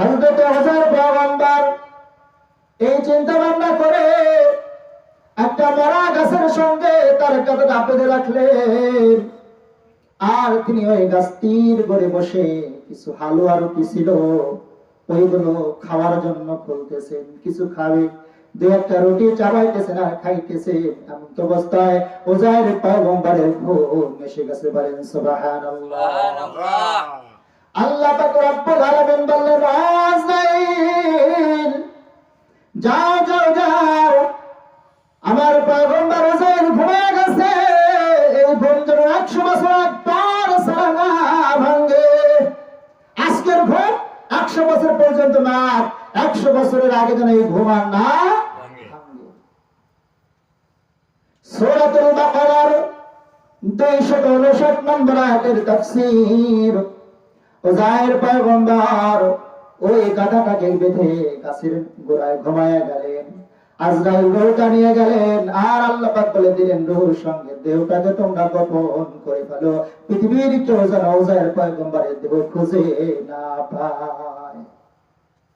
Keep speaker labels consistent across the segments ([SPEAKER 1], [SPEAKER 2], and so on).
[SPEAKER 1] হযরত ওজাইর পয়গম্বর এই চিন্তা ভাবনা করে একটা মরা গাছের সঙ্গে তার কাঁধে বেঁধে রাখলেন। আর তিনি ওই গাছটির গড়ে বসে কিছু হালুয়া রুটি ছিল ওইগুলো খাওয়ার জন্য খুলতেছেন, কিছু খাবে, দু একটা রুটি চাবাইতেছেন আর খাইতেছেন। এমন অবস্থায় ওজাইর পয়গম্বরের ঘুম এসে গেছে। বলেন সুবহানাল্লাহ। আল্লাহ পাক রব্বুল আলামিন বললেন, ওজাইর যাও যাও যাও, আমার পয়গম্বর ওজাইর ঘুমিয়ে গেছে। এই ঘুম যেন 100 বছর পর সারা ভাঙে। আজকের ঘুম 100 বছর পর্যন্ত না, 100 বছরের আগে যেন এই ঘুম আর না ভাঙে। সূরাতুল বাকারার 259 নম্বর আয়াতের তাফসীর। ওজাইর পয়গম্বর ওই গাধাটাকে বেঁধে গাছের গোড়ায় ঘুমায়া গেলেন। আজরাইল রূহটা নিয়ে গেলেন, আর আল্লাহ পাক বলে দিলেন, রূহের সঙ্গে দেহটাকে তোমরা গোপন করে ফেলো, পৃথিবীর কেউ যেন ওজাইর পয়গম্বরের দেহ খুঁজে না পায়,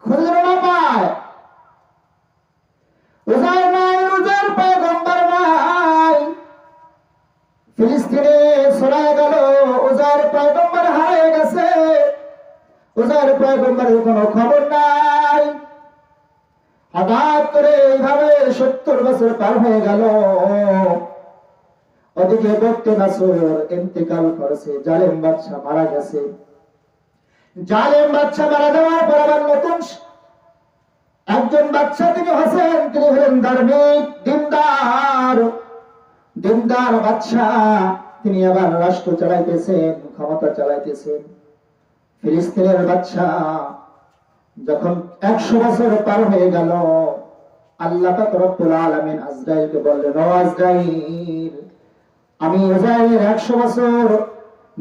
[SPEAKER 1] খুঁজে না পায়। ওজাইর নাই, ওজাইর পয়গম্বর নাই। ফিলিস্তিনে ছড়ায় গেল ওজাইর পয়গম্বর হারিয়ে গেছে। ওজাইর পয়গম্বরের কোনো খবর নাই। হঠাৎ করে এইভাবে 70 বছর পার হয়ে গেল। ওদিকে বক্তে নাসর ইন্তেকাল করেছে, জালেম বাদশা মারা গেছে। জালেম বাদশা মারা যাওয়ার পর আবার নতুন একজন বাদশা তিনি হচ্ছেন, তিনি হলেন ধার্মিক দিনদার দিনদার বাদশা। তিনি আবার রাষ্ট্র চালাইতেছেন, ক্ষমতা চালাইতেছেন। ফিলিস্তিনের বাদশা যখন 100 বছর পার হয়ে গেল, আল্লাহ পাক রব্বুল আলামিন আজরাইলকে বললেন, ও আজরাইল, আমি ওজাইরের 100 বছর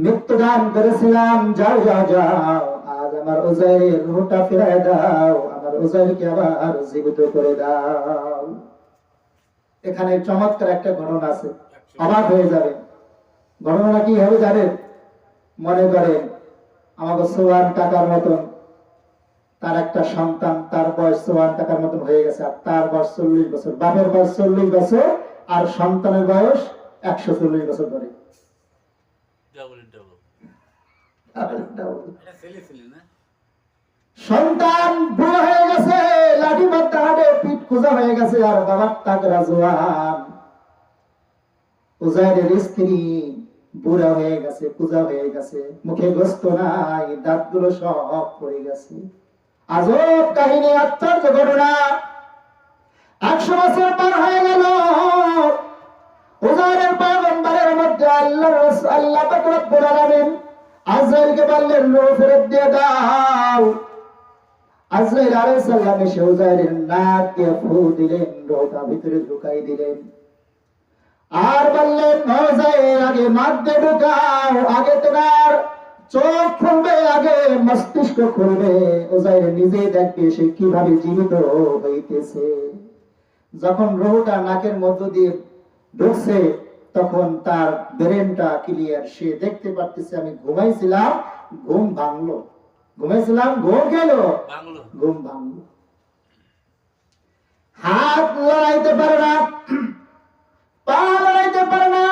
[SPEAKER 1] মৃত্যুদান করেছিলাম, যাও যাও যাও, আজ আমার ওজাইরের রূহটা ফিরায় দাও, আমার ওজাইরকে আবার জীবিত করে দাও। এখানে চমৎকার একটা ঘটনা আছে, অবাক হয়ে যাবে। ঘটনা কি হবে জানেন? মনে করেন আমাকে 54 টাকার মতন তার একটা সন্তান, তার বয়স 54 টাকার মতন হয়ে গেছে, আর তার বয়স 40 বছর, বাপের বয়স 40 বছর আর সন্তানের বয়স 140 বছর ধরে। সন্তান বুড়ো হয়ে গেছে, লাঠি মারতে হাঁটে, পিঠ খোঁজা হয়ে গেছে, আর বাবার তাগড়া জওয়ান। উজাইরের স্ত্রী বুড়া হয়ে গেছে, পূজা হয়ে গেছে, মুখে গোস্ত নাই, দাঁতগুলো সব পড়ে গেছে। আজব কাহিনী, আশ্চর্য ঘটনা। 100 বছর পার হয়ে গেল। উজাইরের পয়গম্বরের মধ্যে আল্লাহ পাক রব্বুল আলামিন আজরাইলকে বললেন, রূহ ফেরত দিয়ে দাও। আজরাইল আলাইহিস সালাম এসে উজাইরের নাক দিয়ে ফু দিলেন, রূহটা ভিতরে ঢুকাই দিলেন, আর বললেন, উজাইর আগে নাক দিয়ে ঢুকাও, আগে তোমার চোখ খুলবে, আগে মস্তিষ্ক খুলবে। উজাইর নিজে দেখবে সে কিভাবে জীবিত হইতেছে। যখন রূহটা নাকের মধ্য দিয়ে ঢুকছে, তখন তার ব্রেনটা ক্লিয়ার, সে দেখতে পারতেছে আমি ঘুমাইছিলাম, ঘুম ভাঙলো, ঘুমাইছিলাম, ঘুম গেল, ঘুম ভাঙলো। হাত লড়াইতে পারে না, পা লড়াইতে পারে না।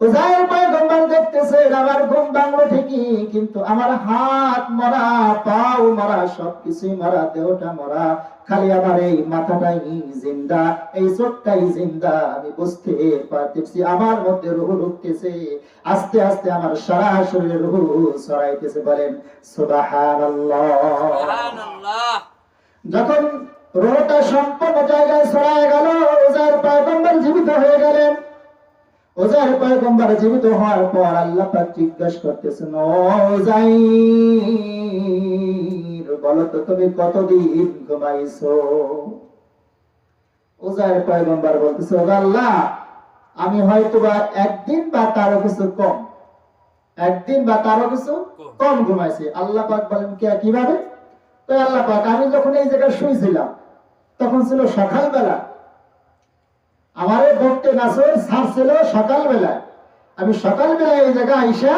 [SPEAKER 1] উজাইর পয়গম্বর দেখতেছে আমার ঘুম ভাঙলো ঠিকই, কিন্তু আমার হাত মরা, পাও মরা, সবকিছুই মরা, দেহটা মরা, খালি আমার এই মাথাটাই জিন্দা, এই চোখটাই জিন্দা। আমি বুঝতে পারতেছি আমার মধ্যে রূহ ঢুকতেছে, আস্তে আস্তে আমার সারা শরীরে রূহ ছড়াইতেছে। বলেন সুবহানাল্লাহ। যখন রূহটা সম্পূর্ণ জায়গায় ছড়ায় গেল, উজাইর পয়গম্বর জীবিত হয়ে গেলেন। উজাইর পয়গম্বর জীবিত হওয়ার পর আল্লাহ পাক জিজ্ঞাসা করতেছেন, ও উজাইর, বলো তো তুমি কতদিন ঘুমাইছো? উজাইর পয়গম্বর বলতেছে, ও আল্লাহ, আমি হয়তোবা একদিন বা তারও কিছু কম, একদিন বা তারও কিছু কম ঘুমাইছি। আল্লাহ পাক বলেন, কিভাবে? তো আল্লাহ পাক, আমি যখন এই জায়গায় শুয়েছিলাম তখন ছিল সকালবেলা, আমার বক্তে নাসর ছাড়ছিল সকালবেলায়, আমি সকালবেলায় এই জায়গায় আইসা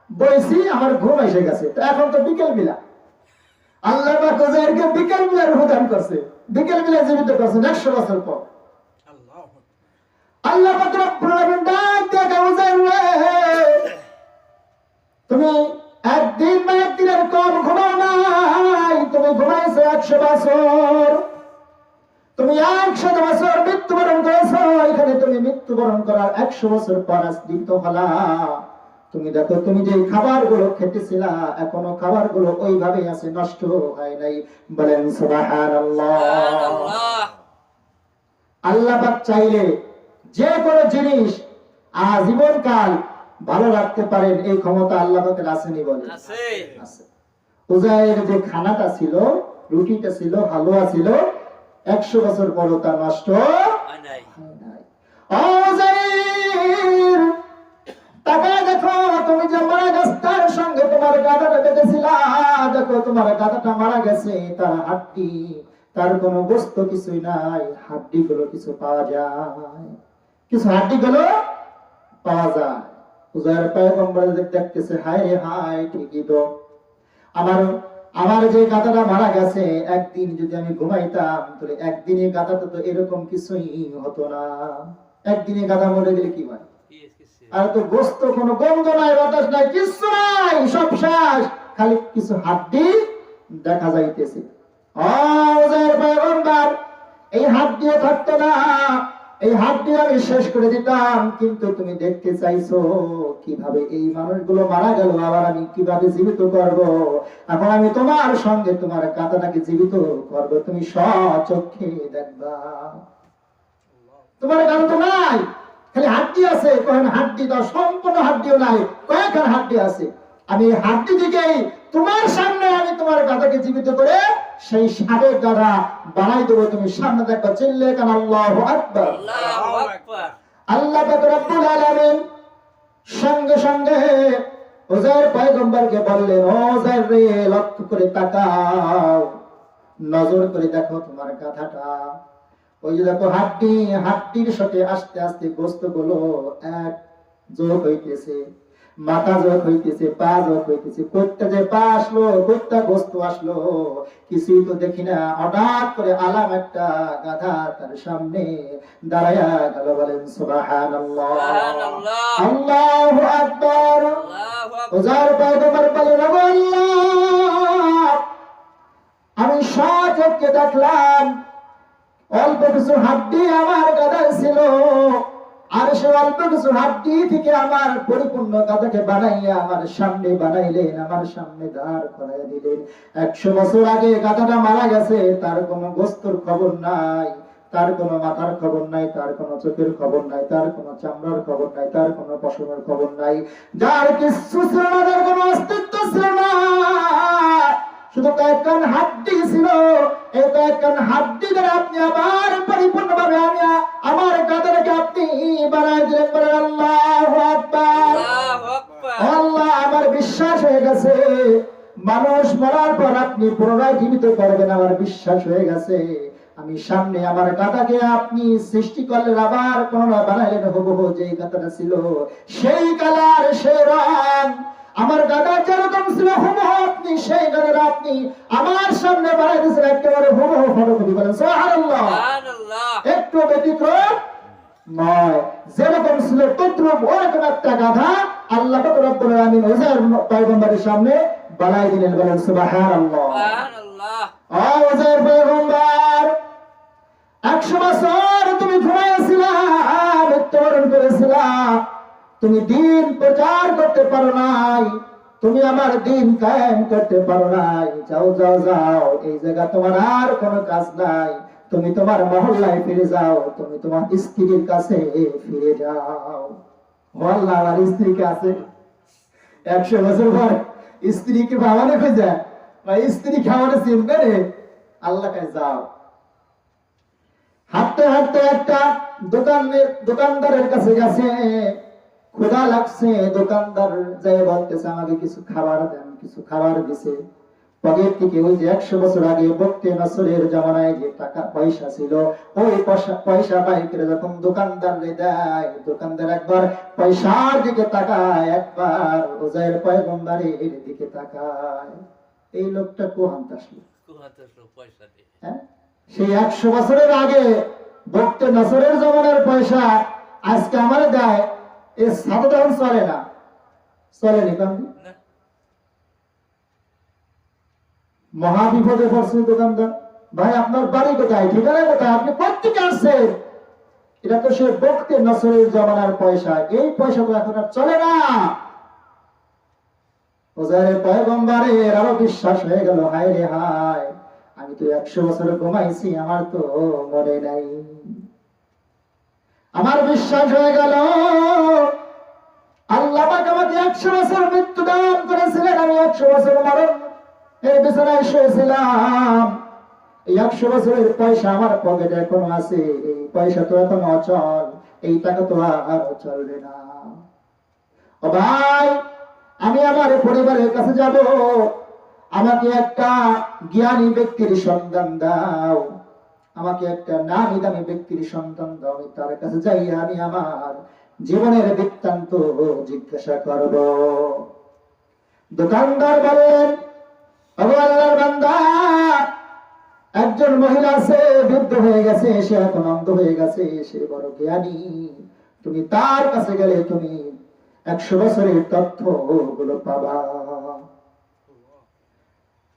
[SPEAKER 1] বইছি, আমার ঘুম এসে গেছে। তো এখন তো বিকেল বেলা, আল্লাহ পাক উজাইরকে বিকেল বেলার রূহ করছে, বিকেল বেলা জীবিত করছেন 100 বছর পর। আল্লাহ পাক রব্বুল আলামিন ডাক দিয়ে উজাইর রে, তুমি একদিন না একদিনের কম ঘুমাও নাই, তুমি ঘুমাইছো 100 বছর, তুমি 100 বছর মৃত্যুবরণ করেছো, এখানে তুমি মৃত্যুবরণ করার 100 বছর পর জীবিত হলা। তুমি দেখো তুমি যে খাবারগুলো খেতেছিলা এখনো খাবারগুলো ওইভাবেই আছে, নষ্ট হয় নাই। বলেন সুবহানাল্লাহ। আল্লাহ পাক চাইলে যে কোনো জিনিস আজীবন কাল ভালো রাখতে পারেন, এই ক্ষমতা আল্লাহ পাকের আসেনি? বলে আছে। উজাইর যে খানাটা ছিল, রুটিটা ছিল, হালুয়া ছিল, 100 বছর পরও তা নষ্ট হয় নাই। উজাইর তাকায় দেখো, তুমি যে মারা গেছে তার সঙ্গে তোমার গাধাটা বেঁধেছিল, দেখো তোমার গাধাটা মারা গেছে, তার হাড্ডি, তার কোনো গোস্ত কিছুই নাই, হাড্ডি গুলো কিছু পাওয়া যায়, কিছু হাড্ডি গুলো পাওয়া যায়। উজাইর পয়গম্বর দেখতেছে, হায় রে হায়, ঠিকই তো, আমার যে গাধাটা মারা গেছে, একদিন যদি আমি ঘুমাইতাম তাহলে একদিনে গাধাটা তো এরকম কিছুই হতো না। একদিনে গাধা মরে গেলে কি হয়? আর তো গোস্ত কোনো গন্ধ নাই, বাতাস নাই, কিছু নাই, সব শেষ, খালি কিছু হাড্ডি দেখা যাইতেছে। এই হাত দিয়ে থাকতো না, এই হাত দিয়ে আমি শেষ করে দিতাম, কিন্তু তুমি দেখতে চাইছো কিভাবে এই মানুষগুলো মারা গেল, আবার আমি কিভাবে জীবিত করব। এখন আমি তোমার সঙ্গে তোমার গাধাটাকে জীবিত করব, তুমি স্বচক্ষে দেখবা। তোমার গাধা তো নাই, খালি হাড্ডি আছে, কয়েন হাড্ডি দাও, সম্পূর্ণ হাড্ডিও নাই, কয়েকখান হাড্ডি আছে। আমি হাড্ডি দিকেই তোমার সামনে আমি তোমার গাধাকে জীবিত করে সেই সাবেক গাধা বানাই দেবো, তুমি সামনে দেখবা, চিল্লে কান আল্লাহু আকবার। আল্লাহ পাক রব্বুল আলামিন সঙ্গে সঙ্গে উজাইর পয়গম্বরকে বললেন, ও উজাইর রে, লক্ষ্য করে তাকাও, নজর করে দেখো তোমার গাধাটা, ওই যে দেখো হাড্ডি, হাড্ডির সাথে আস্তে আস্তে গোস্ত গুলো এক যোগ হইতেছে, মাথা যোগ হইতেছে, পা যোগ হইতেছে, কোথা যে পা আসলো, কোথা গোস্ত আসলো কিছুই তো দেখি না। হঠাৎ করে আলাম একটা গাধা তার সামনে দাঁড়ায়া গেল। বলেন সুবহানাল্লাহ, আল্লাহু আকবার। উজাইর পয়গম্বর বলেন, আল্লাহ, আমি সচক্ষে দেখলাম অল্প কিছু হাড্ডি আমার গাধায় ছিল, আর সে অল্প কিছু হাড্ডি থেকে আমার পরিপূর্ণ গাধাকে বানাইয়া আমার সামনে বানাইলেন, আমার সামনে দাঁড় করাইয়া দিলেন। 100 বছর আগে গাধাটা মারা গেছে, তার কোনো গোস্তর খবর নাই, তার কোনো মাথার খবর নাই, তার কোনো চোখের খবর নাই, তার কোনো চামড়ার খবর নাই, তার কোনো পশমের খবর নাই, যার কিছু ছিল না, তার কোনো অস্তিত্ব ছিল না, শুধু কয়েকখান হাড্ডি ছিল। এই কয়েকখান হাড্ডি দ্বারা আপনি আবার পরিপূর্ণভাবে আমি আমার গাধাটাকে আপনি বানাই দিলেন। বলেন আল্লাহু আকবার। আল্লাহ, আমার বিশ্বাস হয়ে গেছে মানুষ মরার পর আপনি পুনরায় জীবিত করবেন, আমার বিশ্বাস হয়ে গেছে। আমি সামনে আমার গাধাকে আপনি সৃষ্টি করলেন, আবার পুনরায় বানাইলেন হুবহু যেই গাধাটা ছিল, সেই কালার, সেই রং, আমার গাধা যেরকম ছিল হুবহু আপনি সেই গাধাটা আপনি আমার সামনে বানাই দিয়েছেন, একেবারে হুবহু ফটোকপি। বলেন সুবহানাল্লাহ। একটু ব্যতিক্রম নয়, যেরকম ছিল তদ্রূপ ওরকম একটা গাধা আল্লাহ পাক রব্বুল আলামিন উজাইর পয়গম্বরের সামনে বানাই দিলেন। বলেন সুবহানাল্লাহ। উজাইর পয়গম্বর 100 বছর তুমি ঘুমাইছিলা, মৃত্যুবরণ করেছিলা, তুমি দিন প্রচার করতে পারো নাই, তুমি আমার দিন কায়েম করতে পারো নাই। যাও যাও যাও, এই জায়গা তোমার আর কোনো কাজ নাই, তুমি তোমার মহল্লায় ফিরে যাও, তুমি তোমার স্ত্রীর কাছে ফিরে যাও। মহল্লা আমার স্ত্রীর কাছে 100 বছর পর স্ত্রীকে ভাবানো খুঁজে বা স্ত্রী খাওয়ানো চিনবে রে, আল্লাহ কাছে যাও। হাঁটতে হাঁটতে একটা দোকানদারের কাছে গেছে, ক্ষুধা লাগছে, দোকানদার যাই বলতেছে আমাকে কিছু খাবার দেন, কিছু খাবার দিছে। পকেট থেকে ওই যে 100 বছর আগে বক্তে নসরের জামানায় যে টাকা পয়সা ছিল, ওই পয়সা বাইরে যখন দোকানদার দেয়, দোকানদার একবার পয়সার দিকে তাকায়, একবার উজাইর পয়গম্বরের দিকে তাকায়। এই লোকটা কোহান্ত আসলো হ্যাঁ? সেই 100 বছরের আগে বক্তে নসরের জমানার পয়সা আজকে আমার দেয়, এ সাধারণ চলে না, চলেনি কারণ মহা বিপদে পড়ছে দোকানদার। ভাই আপনার বাড়ি কোথায়, ঠিকানা কোথায়, আপনি কোথেকে আসছেন? এটা তো সে বক্তে নসরের জমানার পয়সা, এই পয়সা তো এখন আর চলে না। ওজাইর পয়গম্বরের আরো বিশ্বাস হয়ে গেল, হায় রে হায়, আমি তো 100 বছর ঘুমাইছি, আমার তো মনে নাই। আমার বিশ্বাস হয়ে গেল আল্লাহ পাক আমাকে 100 বছর মৃত্যু দান করেছিলেন, আমি 100 বছর মরণ এর বিছানায় শুয়েছিলাম। এই 100 বছরের পয়সা আমার পকেটে এখনো আছে, এই পয়সা তো এখন অচল, এই টাকা তো আর চলবে না। ও ভাই, আমি আমার পরিবারের কাছে যাব, আমাকে একটা জ্ঞানী ব্যক্তির সন্ধান দাও, আমাকে একটা নামি দামি ব্যক্তির সন্ধান দাও, আমি তার কাছে যাই, আমি আমার জীবনের বৃত্তান্ত জিজ্ঞাসা করব। দোকানদার বলেন, আল্লাহর বান্দা, একজন মহিলা আছে, বৃদ্ধ হয়ে গেছে, সে এখন অন্ধ হয়ে গেছে, সে বড় জ্ঞানী, তুমি তার কাছে গেলে তুমি 100 বছরের তথ্য গুলো পাবা।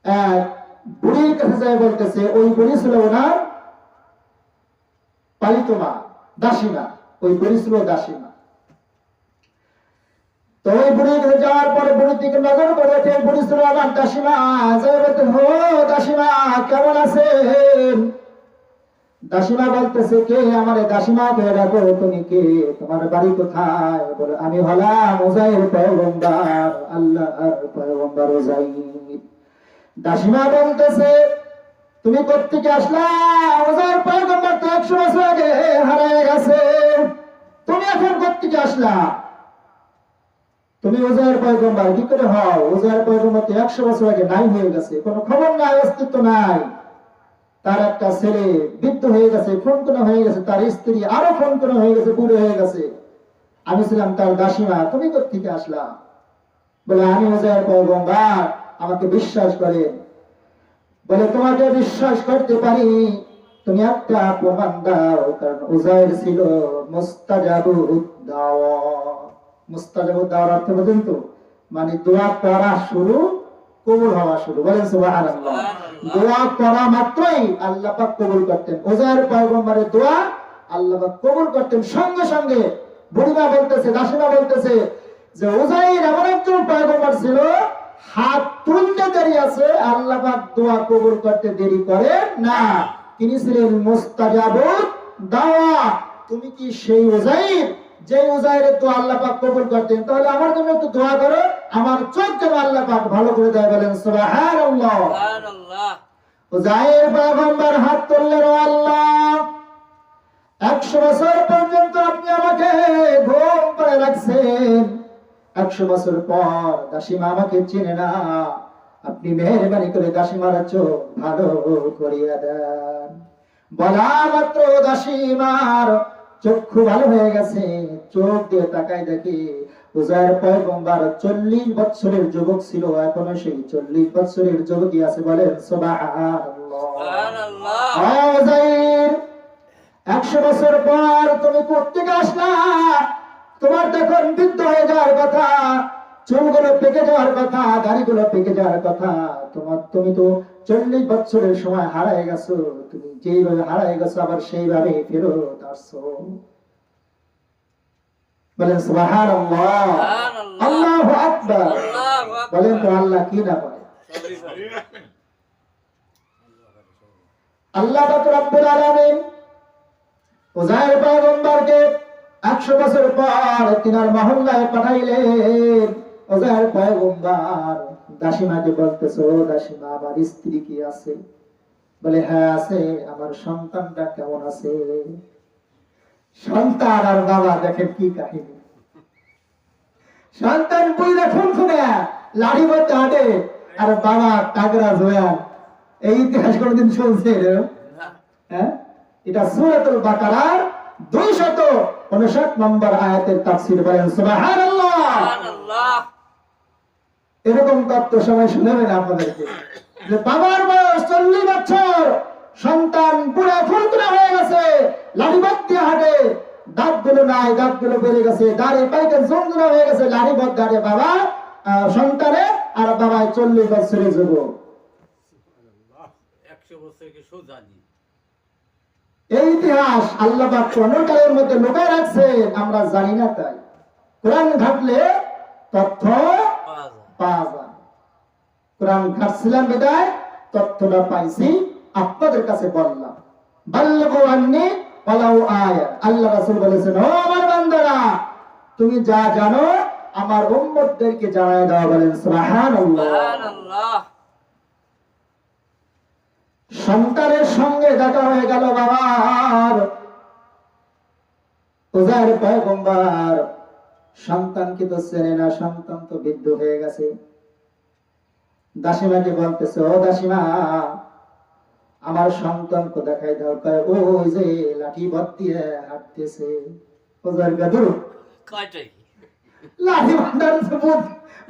[SPEAKER 1] এক বুড়ির কাছে যায়, বলতেছে ওই বুড়ি ছিল ওনার পালিত মা, দাসীমা, ওই বুড়ি ছিল দাসীমা। তো ওই বুড়ির কাছে যাওয়ার পরে বুড়ির দিকে নজর করে দেখে বুড়ি ছিল আমার দাসীমা। যায় বলতে, হো দাসীমা কেমন আছেন? দাসীমা বলতেছে, কে? আমার দাসীমা কে ডাকো, তুমি কে, তোমার বাড়ি কোথায়? বলে, আমি হলাম উজাইর পয়গম্বর, আল্লাহর পয়গম্বর উজাইর। দাসীমা বলতেছে, তুমি কোত্থেকে আসলা? উজাইর পয়গম্বর তো 100 বছর আগে হারিয়ে গেছে, তুমি এখন কোত্থেকে আসলা? তুমি উজাইর পয়গম্বর কি করে হও? উজাইর পয়গম্বর তো 100 বছর আগে নাই হয়ে গেছে, কোনো খবর নাই, অস্তিত্ব নাই। তার একটা ছেলে বৃদ্ধ হয়ে গেছে, খুনখুনা হয়ে গেছে, তার স্ত্রী আরো খুনখুনা হয়ে গেছে, বুড়ো হয়ে গেছে, আমি ছিলাম তার দাসীমা, তুমি কোত্থেকে আসলা? বলে, আমি উজাইর পয়গম্বর, আমাকে বিশ্বাস করেন। বলে, তোমাকে বিশ্বাস করতে পারি, তুমি একটা প্রমাণ দাও, কারণ উজাইর ছিল মুস্তাজাবুদ দাওয়া। মুস্তাজাবুদ দাওয়ার অর্থ বোঝেন তো? মানে দোয়া করা শুরু, কবুল হওয়া শুরু। বলেন সুবহানাল্লাহ। দোয়া করা মাত্রই আল্লাহ পাক কবুল করতেন। উজাইর পয়গম্বরের দোয়া আল্লাহ পাক কবুল করতেন সঙ্গে সঙ্গে। বুড়িমা বলতেছে, দাসীমা বলতেছে যে উজাইর এমন একজন পয়গম্বর ছিল, হাত তুলতে দেরি আছে, আল্লাহ পাক দোয়া কবুল করতে দেরি করে না, তিনি ছিলেন মুস্তাজাবুদ দাওয়া। তুমি কি সেই উজাইর, যে উজাইরের দোয়া আল্লাহ পাক কবুল করতেন? তাহলে আমার জন্য একটু দোয়া করো, আমার চোখ যেন আল্লাহ পাক ভালো করে দেয়। বলেন সুবহানাল্লাহ। সুবহানাল্লাহ। উজাইর পয়গম্বর হাত তুললেন, ও আল্লাহ, 100 বছর পর্যন্ত আপনি আমাকে ঘুম পাড়ে রাখছেন, 100 বছর পর দাসীমা আমাকে চিনে না, আপনি মেহেরবানি করে দাসীমার চোখ ভালো করিয়া দেন। বলা মাত্র দাসীমার চক্ষু ভালো হয়ে গেছে, চোখ দিয়ে তাকাই দেখি উজাইর পয়গম্বর 40 বছরের যুবক ছিল, এখনো সেই 40 বছরের যুবকই আছে। বলেন সুবহানাল্লাহ। সুবহানাল্লাহ। উজাইর, 100 বছর পর তুমি কোত্থেকে আসলা? তোমার তখন বৃদ্ধ হয়ে যাওয়ার কথা, চুলগুলো পেকে যাওয়ার কথা, দাড়িগুলো পেকে যাওয়ার কথা, তুমি তো 40 বছরের সময় হারায় গেছো, তুমি যেইভাবে হারায় গেছো আবার সেইভাবে ফেরত আসছো। বলেন সুবহানাল্লাহ। আল্লাহু আকবার। বলেন তো আল্লাহ কি না বলে? আল্লাহ পাক রব্বুল আলামিন উজাইর পয়গম্বরকে 100 বছর পর তিনার মহল্লায় পাঠাইলেন। উজাইর পয়গম্বর দাসীমাকে বলতেছে, ও দাসীমা, আমার স্ত্রী কি আছে? বলে, হ্যাঁ আছে। আমার সন্তানটা কেমন আছে? সন্তান আর বাবা দেখেন কি কাহিনী। সন্তান বুঝলে খুনখুনে লাঠি বলতে হাঁটে, আর বাবা টাকরা জোয়া। এই ইতিহাস কোনদিন শুনছে? হ্যাঁ, এটা সূরাতুল বাকারার 259 নম্বর আয়াতের তাফসীর। বলেন সুবহানাল্লাহ। সুবহানাল্লাহ। এরকম তত্ত্ব সবাই শুনেবেন আপনাদেরকে, যে বাবার বয়স 40 বছর, সন্তান পুরো ফুলতুরা হয়ে গেছে, লাঠিবাদ দিয়ে হাঁটে, দাঁতগুলো নাই, দাঁতগুলো বেড়ে গেছে, দাড়ি পাইতে জমজুরা হয়ে গেছে, লাঠিবাদ দাঁড়ে বাবা সন্তানে, আর বাবা 40 বছরের যুবক।
[SPEAKER 2] 100 বছরকে সোজা নেই।
[SPEAKER 1] এই ইতিহাস আল্লাহ পাক কোরআনের মধ্যে লুকায় রাখছেন, আমরা জানি না, তাই কোরআন ঘাটলে তথ্য পাওয়া যায়। কোরআন ঘাটছিলাম বিদায় তথ্যটা পাইছি, আপনাদের কাছে বললাম। বাল্লিগু আন্নী ওয়ালাউ আয়া, আল্লাহ রাসূল বলেছেন, ও আমার বান্দারা, তুমি যা জানো আমার উম্মতদেরকে জানায় দাও। বলেন সুবহানাল্লাহ।
[SPEAKER 2] সুবহানাল্লাহ।
[SPEAKER 1] সন্তানের সঙ্গে দেখা হয়ে গেল বাবার। উযাইর পয়গম্বর সন্তানকে তো চেনে না, সন্তান তো বৃদ্ধ হয়ে গেছে। দাসীমাকে বলতেছে, ও দাসীমা, আমার সন্তানকে দেখাই দাও। কয়, ওই যে লাঠি বাদ দিয়ে হাঁটতেছে। উযাইর গাদু
[SPEAKER 2] কয়টাই
[SPEAKER 1] লাঠি বাঁধার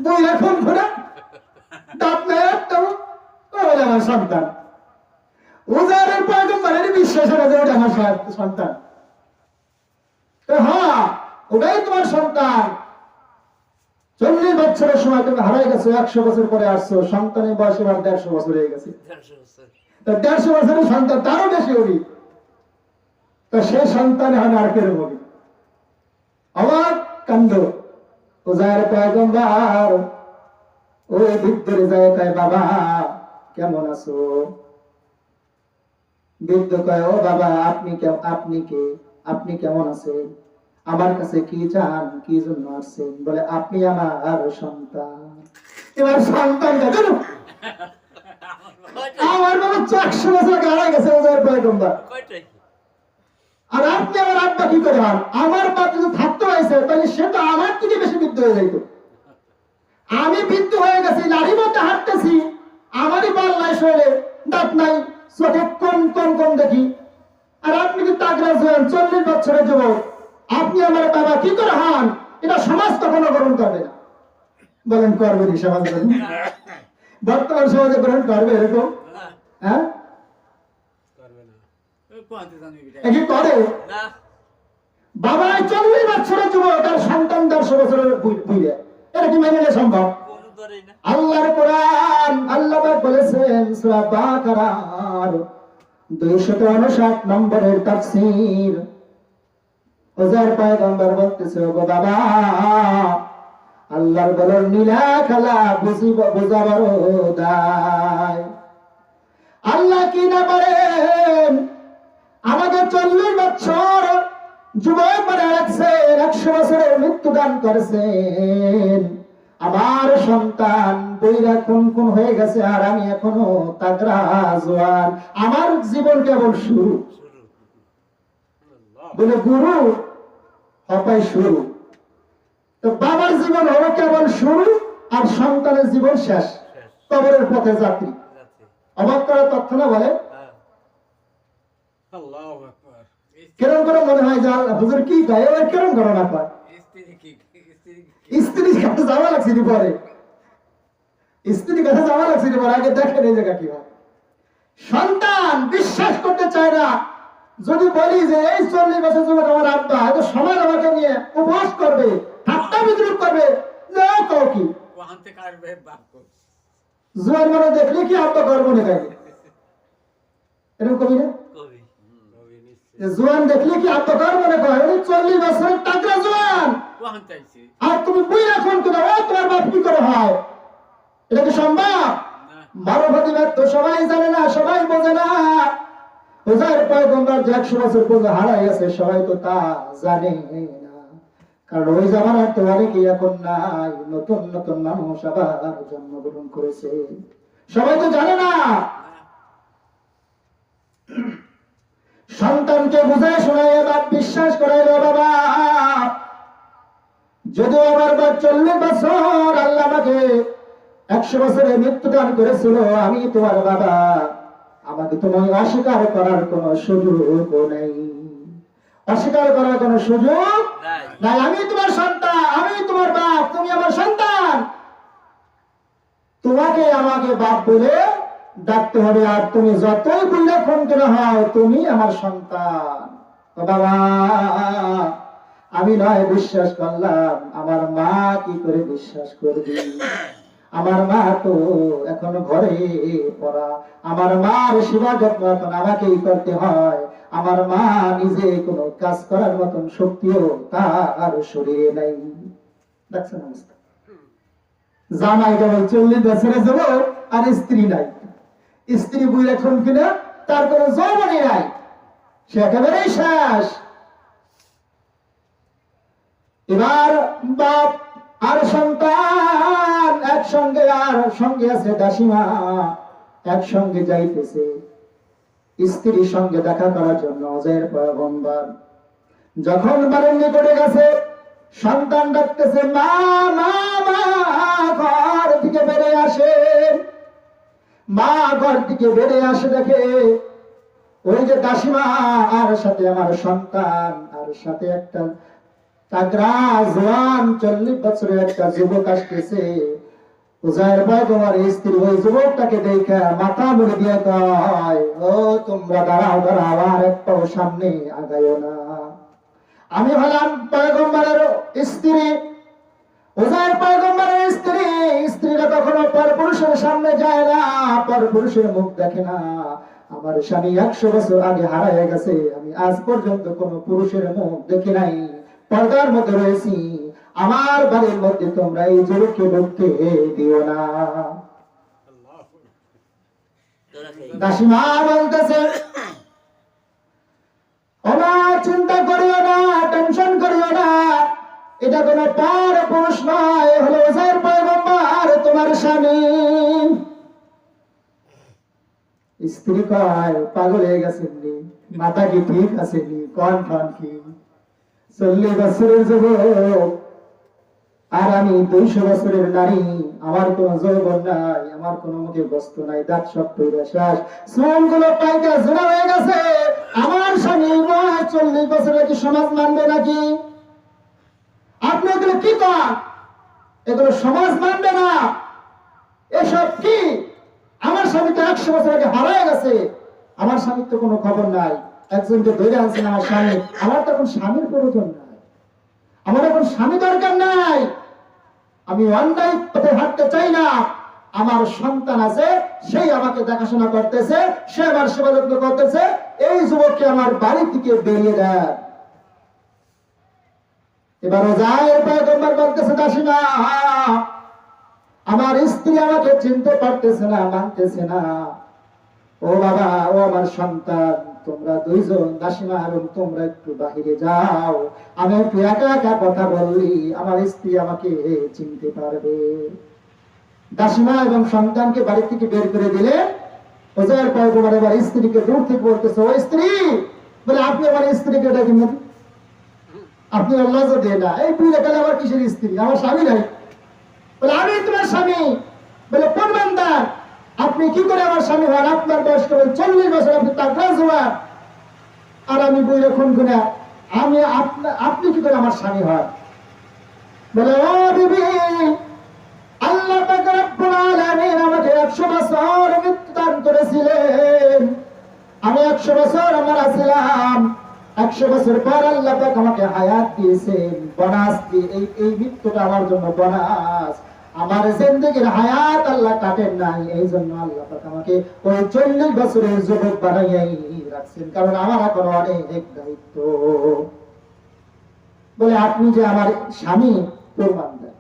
[SPEAKER 1] বই এখন ঘোরা দাঁত নাই একটাও, ওই আমার সন্তান। উযাইরের পয়গম্বরের বিশ্বাস হয় যে ওটা আমার সন্তান। হ্যাঁ, ওটাই তোমার সন্তান। 40 বছরের সময় তুমি হারাই গেছো, 100 বছর পরে আসছো, সন্তানের বয়স এবার 150 বছর হয়ে গেছে। 150 বছরের সন্তান, তারও বেশি হবি। তো সে সন্তান হয় আর কেন হবি? অবাক কাণ্ড। উযাইর পয়গম্বর ওই বৃদ্ধের যায়, কয়, বাবা কেমন আছো? বৃদ্ধ কয়, ও বাবা, আপনি কেমন আছেন? আমার কাছে কি চান, কি জন্য আসছেন? বলে, আপনি আমার সন্তান। এবার সন্তান দেখো, আমার বাবা 100 বছর হারাই গেছে উযাইর পয়গম্বর, আর আপনি আমার আব্বা কি করে হন? আমার বাপ যদি থাকতে হয়েছে তাহলে সে তো আমার থেকে বেশি বৃদ্ধ হয়ে যাইত। আমি বৃদ্ধ হয়ে গেছি, লাঠি মধ্যে হাঁটতেছি, আমারই বাল নাই, শরীরে দাঁত নাই, চোখে কম কম কম দেখি, আর আপনি কি তাগড়া জোয়ান 40 বছরের যুবক, আপনি আমার বাবা কি করে হন? এটা সমাজ কখনো গ্রহণ করবে না। বলেন, করবে নি সমাজ? বর্তমান সমাজে গ্রহণ করবে এরকম? হ্যাঁ, কি করে? বাবা 40 বছরের যুবক আর সন্তান 150 বছরের বুইড়া, এটা কি মেনে নেওয়া সম্ভব? আল্লাহর কোরআন, আল্লাহ পাক বলেছেন সূরা বাকারার 259 নম্বরের তাফসীর। উযাইর পয়গম্বর বলতেছে, ও বাবা, আল্লাহর বলার নীলা খেলা বুঝাবার দায়। আল্লাহ কি না পারেন? আমাকে 40 বছর যুবক বানায় রাখছেন, 100 বছরের মৃত্যু দান করেছেন। আমার সন্তান বইরা কোন হয়ে গেছে, আর আমি এখনো তাগড়া জোয়ান। আমার জীবন কেবল শুরু। বলে, গুরু হপাই শুরু। তো বাবার জীবন হলো কেবল শুরু, আর সন্তানের জীবন শেষ, কবরের পথে যাত্রী। অবাক করা তথ্য না? বলে কেরম করে মনে হয় যে হুজুর কি গায়ে কেরম ঘটনা পায়। স্ত্রী কাছে যাওয়া লাগছে পরে, স্ত্রী কাছে যাওয়া লাগছে পরে, আগে দেখেন এই জায়গা কি হয়। সন্তান বিশ্বাস করতে চায় না। যদি বলি যে এই 40 বছর যুবক আমার আব্বা, হয়তো সমাজ আমাকে নিয়ে উপহাস করবে, ঠাট্টা বিদ্রুপ করবে, কি জোয়ান মানে দেখলে কি আব্বা গর্ব নেই, এরকম কবি না? জোয়ান দেখলে কি আব্বা গর্ব নেই? 40 বছরের টাকরা জোয়ান, আর তুমি বুইরা ফোন করে, ও তোমার বাপ কি করে হয়? এটা কি সম্ভব? মানবতাবাদ তো সবাই জানে না, সবাই বোঝে না। উযাইর পয়গম্বর যে 100 বছর পূর্বে হারাই গেছে, সবাই তো তা জানে না। কারণ ওই জামানার তো অনেকেই এখন নাই, নতুন নতুন মানুষ আবার জন্মগ্রহণ করেছে, সবাই তো জানে না। সন্তানকে বুঝায় শোনায় এবার বিশ্বাস করাইল, বাবা যদিও আমার 40 বছর আল্লাহ আমাকে 100 বছরে মৃত্যুদান করেছিল, আমি তোমার বাবা, আমাকে তোমায় অস্বীকার করার কোন সুযোগ নেই, অস্বীকার করার কোন সুযোগ নাই। আমি তোমার সন্তান, আমি তোমার বাপ, তুমি আমার সন্তান। তোমাকে আমাকে বাপ বলে ডাকতে হবে, আর তুমি যতই বুঝে ফোন করে হও তুমি আমার সন্তান। ও বাবা, আমি নয় বিশ্বাস করলাম, আমার মা কি করে বিশ্বাস করবি? আমার মা তো এখন ঘরে পড়া, আমার মার সেবা যত্ন এখন আমাকেই করতে হয়। আমার মা নিজে কোনো কাজ করার মতন শক্তিও তার শরীরে নাই। দেখছেন অবস্থা? জামাই কেবল 40 বছরে যাব, আর স্ত্রী নাই। স্ত্রী বুঝে এখন কিনা তার কোনো যৌবনই নাই, সে একেবারেই শেষ। এবার বাপ আর সন্তান একসঙ্গে, আর সঙ্গে আছে দাসীমা, একসঙ্গে যাইতেছে স্ত্রীর সঙ্গে দেখা করার জন্য। ওজের পয়গম্বর যখন বাড়ির নিকটে গেছে, সন্তান ডাকতেছে মা মা মা, ঘর থেকে বেড়ে আসে। মা ঘর থেকে বেড়ে আসে, দেখে ওই যে দাসীমা আর সাথে আমার সন্তান, আর সাথে একটা তাগড়া জওয়ান 40 বছরের একটা যুবক আসতেছে। উজায়ের পয়গম্বর স্ত্রী ওই যুবকটাকে দেখে মাথা মুড়ে দিয়ে কয়, ও তোমরা দাঁড়াও দাঁড়াও, আর একটু সামনে আগাইও না। আমি হলাম পয়গম্বরের স্ত্রী, উজায়ের পয়গম্বরের স্ত্রী। স্ত্রীরা কখনো পরপুরুষের সামনে যায় না, পরপুরুষের মুখ দেখে না। আমার স্বামী 100 বছর আগে হারায় গেছে, আমি আজ পর্যন্ত কোন পুরুষের মুখ দেখি নাই, পর্দার মধ্যে রয়েছি। আমার বাড়ির মধ্যে তোমরা এই যুবককে ঢুকতে দিও না। দাসীমা বলতেছে, ওনা চিন্তা করিও না, টেনশন করিও না, এটা কোনো পরপুরুষ নয়, হলো উজায়ের পয়গম্বর তোমার স্বামী। স্ত্রী কয়, পাগল হয়ে গেছেন নি? মাথা কি ঠিক আছে নি? কোন কি 40 বছরের যুবক, আর আমি 200 বছরের নারী। আমার কোন যৌবন নাই, আমার কোন মুখে বস্তু নাই, দাঁত সব পড়ে শেষ, চুল গুলো পাইকা জোড়া হয়ে গেছে। আমার স্বামী 40 বছরের কি সমাজ মানবে নাকি? আপনি এগুলো কি কন? এগুলো সমাজ মানবে না। এসব কি? আমার স্বামী তো 100 বছর আগে হারায় গেছে, আমার স্বামীর তো কোনো খবর নাই। একজনকে ধরে আনছেন আমার স্বামী, আমার তো এখন স্বামীর প্রয়োজন নাই, আমার এখন স্বামী দরকার নাই। আমি অন্যায় পথে হাঁটতে চাই না। আমার সন্তান আছে, সেই আমাকে দেখাশোনা করতেছে, সে আমার সেবা যত্ন করতেছে। এই যুবককে আমার বাড়ি থেকে বেরিয়ে দেন। এবার উজায়ের পয়গম্বর বলতেছে, দাসীমা আমার স্ত্রী আমাকে চিনতে পারতেছে না, মানতেছে না। ও বাবা, ও আমার সন্তান, তোমরা দুইজন দাসীমা এবং তোমরা একটু বাহিরে যাও, আমি একটু একা একা কথা বললি আমার স্ত্রী আমাকে চিনতে পারবে। দাসীমা এবং সন্তানকে বাড়ি থেকে বের করে দিলে উজায়ের পয়গম্বর এবার স্ত্রীকে দূর থেকে বলতেছে, ও স্ত্রী, বলে আপনি আমার স্ত্রীকে ডাকেন না, আপনি আল্লাহ দিয়ে না, এই পুরো গেলে আমার কিসের স্ত্রী? আমার স্বামী নাই। বলে আমি তোমার স্বামী। বলে কোন বান্দা? আপনি কি করে আমার স্বামী হন? আপনার বয়স কেবল 40 বছর, আপনি তাগড়া জওয়ান, আর আমি বইরে খুন খুনা, আমি আপনি কি করে আমার স্বামী হন? বলে ও বিবি, আল্লাহ পাক রব্বুল আলামিন আমাকে 100 বছর মৃত্যু দান করেছিলেন। আমি 100 বছর আমার ছিলাম, 100 বছর পর আল্লাহ পাক আমাকে হায়াত দিয়েছেন, বোনাস দিয়ে। এই মৃত্যুটা আমার জন্য বোনাস। আমার জিন্দেগির হায়াত আল্লাহ কাটেন নাই, এই জন্য আল্লাহ পাক আমাকে ওই 40 বছরের যুবক বানাইয়াই রাখছেন, কারণ আমার এখন অনেক দায়িত্ব। বলে আপনি যে আমার স্বামী প্রমাণ দেন।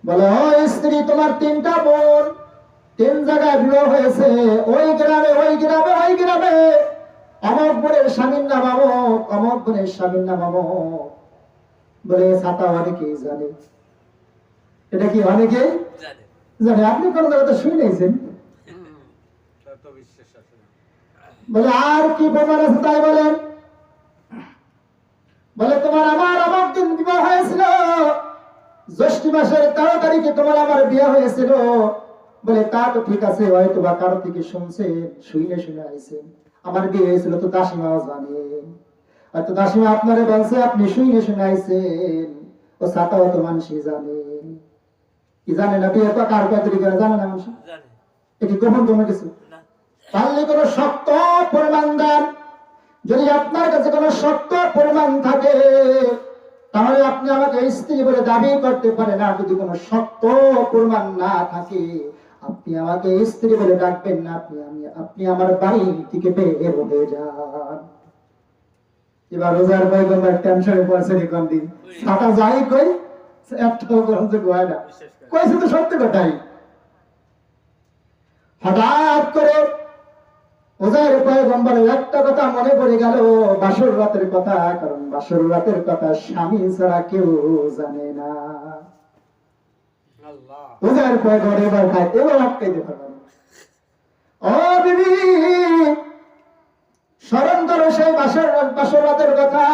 [SPEAKER 1] বলে ও স্ত্রী, তোমার 3টা বোন 3 জায়গায় বিবাহ হয়েছে, ওই গ্রামে ওই গ্রামে ওই গ্রামে। অমক বোনের স্বামীর নাম অমক, অমক বোনের স্বামীর নাম অমক। বলে ছাতা অনেকেই জানে, এটা কি অনেকেই জানে? আপনি কোন জায়গাতে শুনে নিয়েছেন? বলে আর কি প্রমাণ আছে তাই বলেন। বলে তোমার আমার অমক দিন বিবাহ হয়েছিল, জ্যৈষ্ঠ মাসের 13 তারিখে তোমার আমার বিয়ে হয়েছিল। বলে তা তো ঠিক আছে, হয়তো বা কারো থেকে শুনছে, শুনে আইছেন। আমার বিয়ে হয়েছিল তো দাসীমাও জানে, হয়তো দাসীমা আপনারে বলছে, আপনি শুনে আইছেন। ও ছাতাও তো মানুষই জানে। কি জানে না বিয়ে তো কার কয় তরিকা জানে না মানুষ?
[SPEAKER 2] জানে
[SPEAKER 1] এটি গোপন কোনো কিছু
[SPEAKER 2] না।
[SPEAKER 1] পারলে কোনো শক্ত প্রমাণ দেন। যদি আপনার কাছে কোনো শক্ত প্রমাণ থাকে তাহলে আপনি আমাকে স্ত্রী বলে দাবি করতে পারেন। আর যদি কোনো শক্ত প্রমাণ না থাকে আপনি আমাকে স্ত্রী বলে ডাকবেন না। আপনি আমার বাড়ি থেকে বের হয়ে যান। এবার রোজার পয়গম্বর টেনশনে পড়ছে কোন দিন ছাতা যাই কই একটাও বলতে কয় না,
[SPEAKER 2] বিশেষ করে
[SPEAKER 1] কইছে তো সত্যি কথাই। হঠাৎ করে ওজার পয়গম্বরের একটা কথা মনে পড়ে গেল, বাসর রাতের কথা। কারণ বাসর রাতের কথা স্বামী ছাড়া কেউ জানে না।
[SPEAKER 2] আল্লাহ
[SPEAKER 1] ওজার পয়গম্বর এবার আটকাইতে পারবেন। ও বিবি স্মরণ করো সেই বাসর রাতের কথা।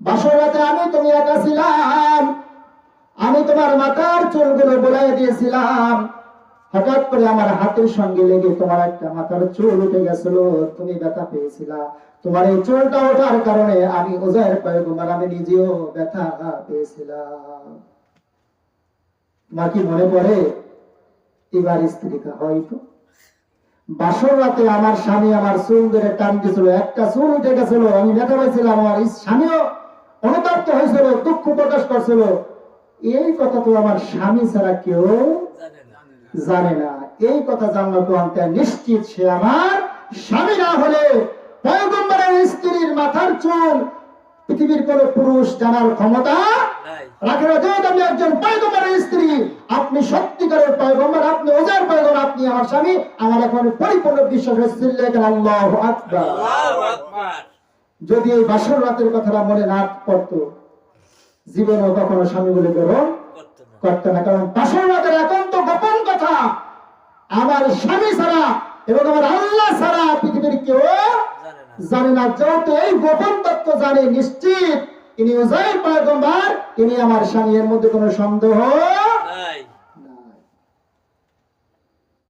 [SPEAKER 1] বাসর রাতে আমি তুমি একা ছিলাম, আমি তোমার মাথার চুলগুলো বোলাই দিয়েছিলাম। হঠাৎ করে আমার হাতের সঙ্গে লেগে তোমার একটা মাথার চুল উঠে গেছিল, তুমি ব্যথা পেয়েছিলা। তোমার এই চুলটা ওঠার কারণে আমি ওজায়ের পয়গম্বর আমি নিজেও ব্যথা পেয়েছিলাম। তোমার কি মনে পড়ে এবার স্ত্রীকা হয়তো বাসর রাতে আমার স্বামী আমার চুল ধরে টান দিয়েছিল, একটা চুল উঠে গেছিল, আমি ব্যথা পাইছিলাম, আমার স্বামীও অনুতপ্ত হয়েছিল, দুঃখ প্রকাশ করছিল। এই কথা তো আমার স্বামী ছাড়া কেউ
[SPEAKER 2] জানে না।
[SPEAKER 1] জানে না। এই কথা জানলো তো আমি নিশ্চিত সে আমার স্বামী না হলে পয়গম্বরের স্ত্রীর মাথার চুল পৃথিবীর কোন পুরুষ জানার ক্ষমতা
[SPEAKER 2] নাই
[SPEAKER 1] রাখে না। যেহেতু আমি একজন পয়গম্বরের স্ত্রী, আপনি সত্যিকারের পয়গম্বর, আপনি ওজার পয়গম্বর, আপনি আমার স্বামী, আমার এখন পরিপূর্ণ বিশ্বাস হচ্ছে। আল্লাহু আকবার।
[SPEAKER 2] আল্লাহু আকবার।
[SPEAKER 1] যদি এই বাসর রাতের কথাটা মনে না পড়তো জীবনে কখনো স্বামী বলে গ্রহণ
[SPEAKER 2] করতে না
[SPEAKER 1] করতে না। কারণ বাসর রাতের একান্ত গোপন কথা আমার স্বামী ছাড়া এবং আমার আল্লাহ ছাড়া পৃথিবীর কেউ
[SPEAKER 2] জানে না
[SPEAKER 1] জানে না। যেহেতু এই গোপন তত্ত্ব জানে নিশ্চিত ইনি উজাইর পয়গম্বর, ইনি আমার স্বামী, এর মধ্যে কোনো সন্দেহ